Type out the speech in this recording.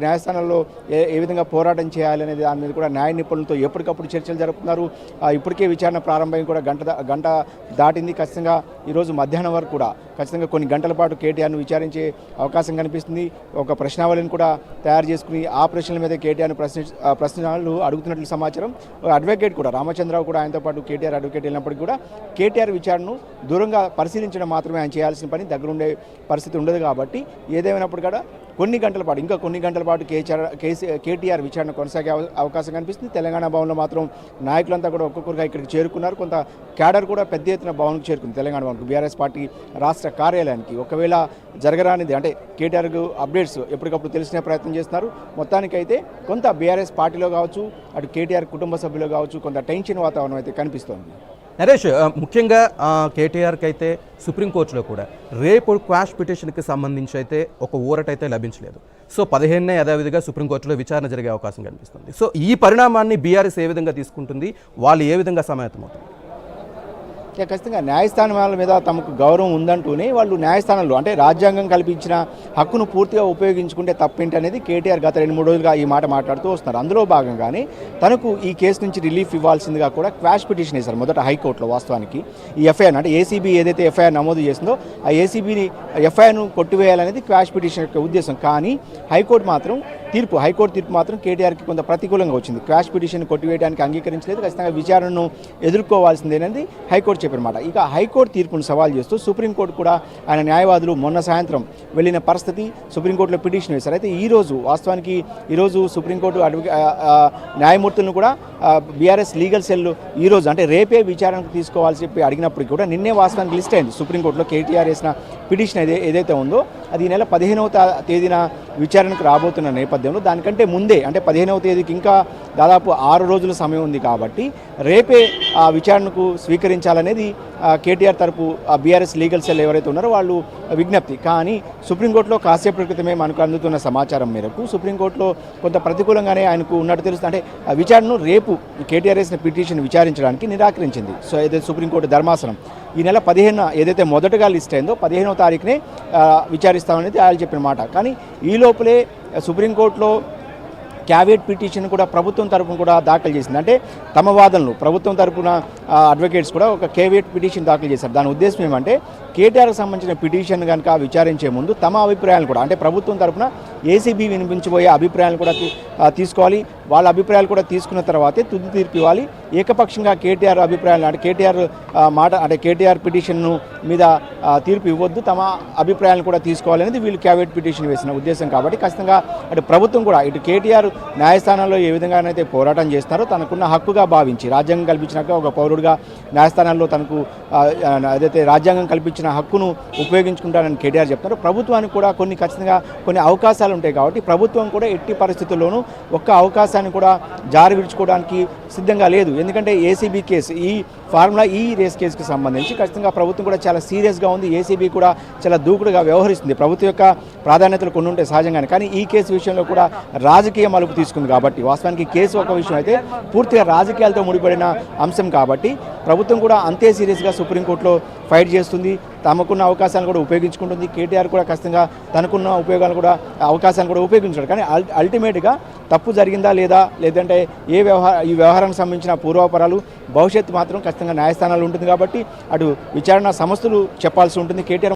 న్యాయస్థానంలో ఏ విధంగా పోరాటం చేయాలనేది దాని మీద కూడా న్యాయ నిపుణులతో ఎప్పటికప్పుడు చర్చలు జరుపుతున్నారు. ఇప్పటికే విచారణ ప్రారంభం కూడా గంట దాటింది. ఖచ్చితంగా ఈరోజు మధ్యాహ్నం వరకు కూడా ఖచ్చితంగా కొన్ని గంటల పాటు కేటీఆర్ను విచారించే అవకాశం కనిపిస్తుంది. ఒక ప్రశ్నావళిని కూడా తయారు చేసుకుని ఆ ప్రశ్నల మీద కేటీఆర్ను ప్రశ్నలు అడుగుతున్నట్లు సమాచారం. అడ్వకేట్ కూడా రామచంద్రరావు కూడా ఆయనతో పాటు కేటీఆర్ అడ్వకేట్ వెళ్ళినప్పటికీ కూడా కేటీఆర్ విచారణను దూరంగా పరిశీలించడం మాత్రమే ఆయన చేయాల్సిన పని, దగ్గరుండే పరిస్థితి ఉండదు. కాబట్టి ఏదేమైనప్పుడు కూడా కొన్ని గంటల పాటు కేటీఆర్ విచారణ కొనసాగే అవకాశం కనిపిస్తుంది. తెలంగాణ భవన్లో మాత్రం నాయకులంతా కూడా ఒక్కొక్కరుగా ఇక్కడికి చేరుకున్నారు. కొంత క్యాడర్ కూడా పెద్ద ఎత్తున భవన్కు చేరుకుంది. తెలంగాణ భవన్కు, బీఆర్ఎస్ పార్టీ రాష్ట్ర కార్యాలయానికి. ఒకవేళ జరగరానిది అంటే కేటీఆర్కు అప్డేట్స్ ఎప్పటికప్పుడు తెలిసిన ప్రయత్నం చేస్తున్నారు. మొత్తానికైతే కొంత బీఆర్ఎస్ పార్టీలో కావచ్చు, అటు కేటీఆర్ కుటుంబ సభ్యులు కావచ్చు, కొంత టెన్షన్ వాతావరణం అయితే కనిపిస్తోంది. నరేష్, ముఖ్యంగా కేటీఆర్కి అయితే సుప్రీంకోర్టులో కూడా రేపు క్వాష్ పిటిషన్కి సంబంధించి అయితే ఒక ఊరట అయితే లభించలేదు. సో 15నే యథావిధిగా సుప్రీంకోర్టులో విచారణ జరిగే అవకాశం కనిపిస్తుంది. సో ఈ పరిణామాన్ని బీఆర్ఎస్ ఏ విధంగా తీసుకుంటుంది, వాళ్ళు ఏ విధంగా సమాయత్తమవుతుంది? ఖచ్చితంగా న్యాయస్థానాల మీద తమకు గౌరవం ఉందంటూనే వాళ్ళు న్యాయస్థానంలో అంటే రాజ్యాంగం కల్పించిన హక్కును పూర్తిగా ఉపయోగించుకుంటే తప్పేంటి అనేది కేటీఆర్ గత 2-3 రోజులుగా ఈ మాట మాట్లాడుతూ వస్తున్నారు. అందులో భాగంగానే తనకు ఈ కేసు నుంచి రిలీఫ్ ఇవ్వాల్సిందిగా కూడా క్వాష్ పిటిషన్ వేశారు మొదట హైకోర్టులో. వాస్తవానికి ఈ ఎఫ్ఐఆర్ అంటే ఏసీబీ ఏదైతే ఎఫ్ఐఆర్ నమోదు చేసిందో ఆ ఏసీబీని ఎఫ్ఐఆర్ను కొట్టివేయాలనేది క్వాష్ పిటిషన్ యొక్క ఉద్దేశం. కానీ హైకోర్టు తీర్పు మాత్రం కేటీఆర్కి కొంత ప్రతికూలంగా వచ్చింది. క్వాష్ పిటిషన్ కొట్టివేయడానికి అంగీకరించలేదు. ఖచ్చితంగా విచారణను ఎదుర్కోవాల్సిందేనని హైకోర్టు చెప్పారన్నమాట. ఇక హైకోర్టు తీర్పును సవాల్ చేస్తూ సుప్రీంకోర్టు కూడా ఆయన న్యాయవాదులు మొన్న సాయంత్రం వెళ్ళిన పరిస్థితి, సుప్రీంకోర్టులో పిటిషన్ వేశారు. అయితే ఈరోజు సుప్రీంకోర్టు న్యాయమూర్తులను కూడా బీఆర్ఎస్ లీగల్ సెల్ ఈరోజు అంటే రేపే విచారణకు తీసుకోవాల్సి చెప్పి అడిగినప్పటికీ కూడా నిన్నే వాస్తవానికి లిస్ట్ అయింది సుప్రీంకోర్టులో. కేటీఆర్ వేసిన పిటిషన్ ఏదైతే ఉందో అది ఈ నెల 15వ తేదీన విచారణకు రాబోతున్న నేపథ్యంలో దానికంటే ముందే అంటే 15వ తేదీకి ఇంకా దాదాపు 6 రోజుల సమయం ఉంది. కాబట్టి రేపే ఆ విచారణకు స్వీకరించాలనేది కేటీఆర్ తరపు బీఆర్ఎస్ లీగల్ సెల్ ఎవరైతే ఉన్నారో వాళ్ళు విజ్ఞప్తి. కానీ సుప్రీంకోర్టులో కాసేపటి క్రితమే మనకు అందుతున్న సమాచారం మేరకు సుప్రీంకోర్టులో కొంత ప్రతికూలంగానే ఆయనకు ఉన్నట్టు తెలుస్తుంది. అంటే ఆ విచారణను రేపు కేటీఆర్ వేసిన పిటిషన్ విచారించడానికి నిరాకరించింది. సో ఏదైతే సుప్రీంకోర్టు ధర్మాసనం ఈ నెల 15న ఏదైతే మొదటగా లిస్ట్ అయిందో 15వ తారీఖునే విచారిస్తామనేది ఆయన చెప్పిన మాట. కానీ ఈ లోపలే సుప్రీంకోర్టులో క్యావియేట్ పిటిషన్ కూడా ప్రభుత్వం తరపున కూడా దాఖలు చేసింది. అంటే తమ వాదనలు ప్రభుత్వం తరపున అడ్వకేట్స్ కూడా ఒక క్యావియేట్ పిటిషన్ దాఖలు చేశారు. దాని ఉద్దేశం ఏమంటే కేటీఆర్కి సంబంధించిన పిటిషన్ కనుక విచారించే ముందు తమ అభిప్రాయాలు కూడా అంటే ప్రభుత్వం తరపున ఏసీబీ వినిపించబోయే అభిప్రాయాలు కూడా తీసుకోవాలి. వాళ్ళ అభిప్రాయాలు కూడా తీసుకున్న తర్వాతే తుది తీర్పు ఇవ్వాలి. ఏకపక్షంగా కేటీఆర్ అభిప్రాయాలు అంటే కేటీఆర్ పిటిషన్ మీద తీర్పు ఇవ్వద్దు, తమ అభిప్రాయాలను కూడా తీసుకోవాలనేది వీళ్ళు క్యావియేట్ పిటిషన్ వేసిన ఉద్దేశం. కాబట్టి ఖచ్చితంగా అటు ప్రభుత్వం కూడా ఇటు కేటీఆర్ న్యాయస్థానాల్లో ఏ విధంగానైతే పోరాటం చేస్తున్నారో తనకున్న హక్కుగా భావించి రాజ్యాంగం కల్పించినాక ఒక పౌరుడిగా న్యాయస్థానాల్లో తనకు ఏదైతే రాజ్యాంగం కల్పించిన హక్కును ఉపయోగించుకుంటానని కేటీఆర్ చెప్తారు. ప్రభుత్వానికి కూడా ఖచ్చితంగా కొన్ని అవకాశాలు ఉంటాయి. కాబట్టి ప్రభుత్వం కూడా ఎట్టి పరిస్థితుల్లోనూ ఒక్క అవకాశాన్ని కూడా జారి విడుచుకోవడానికి సిద్ధంగా లేదు. ఎందుకంటే ఏసీబీ కేసు ఈ ఫార్ములా ఈ రేస్ కేసుకు సంబంధించి ఖచ్చితంగా ప్రభుత్వం కూడా చాలా సీరియస్గా ఉంది. ఏసీబీ కూడా చాలా దూకుడుగా వ్యవహరిస్తుంది. ప్రభుత్వం యొక్క ప్రాధాన్యతలు కొన్ని ఉంటాయి సహజంగానే. కానీ ఈ కేసు విషయంలో కూడా రాజకీయ మలుపు తీసుకుంది. కాబట్టి వాస్తవానికి కేసు ఒక విషయం అయితే పూర్తిగా రాజకీయాలతో ముడిపడిన అంశం. కాబట్టి ప్రభుత్వం కూడా అంతే సీరియస్గా సుప్రీంకోర్టులో ఫైట్ చేస్తుంది. తమకున్న అవకాశాలను కూడా ఉపయోగించుకుంటుంది. కేటీఆర్ కూడా ఖచ్చితంగా తనకున్న అవకాశాలను కూడా ఉపయోగించాడు. కానీ అల్టిమేట్గా తప్పు జరిగిందా లేదంటే ఈ వ్యవహారానికి సంబంధించిన పూర్వాపరాలు భవిష్యత్తు మాత్రం ఖచ్చితంగా న్యాయస్థానాలు ఉంటుంది. కాబట్టి అటు విచారణ సంస్థలు చెప్పాల్సి ఉంటుంది. కేటీఆర్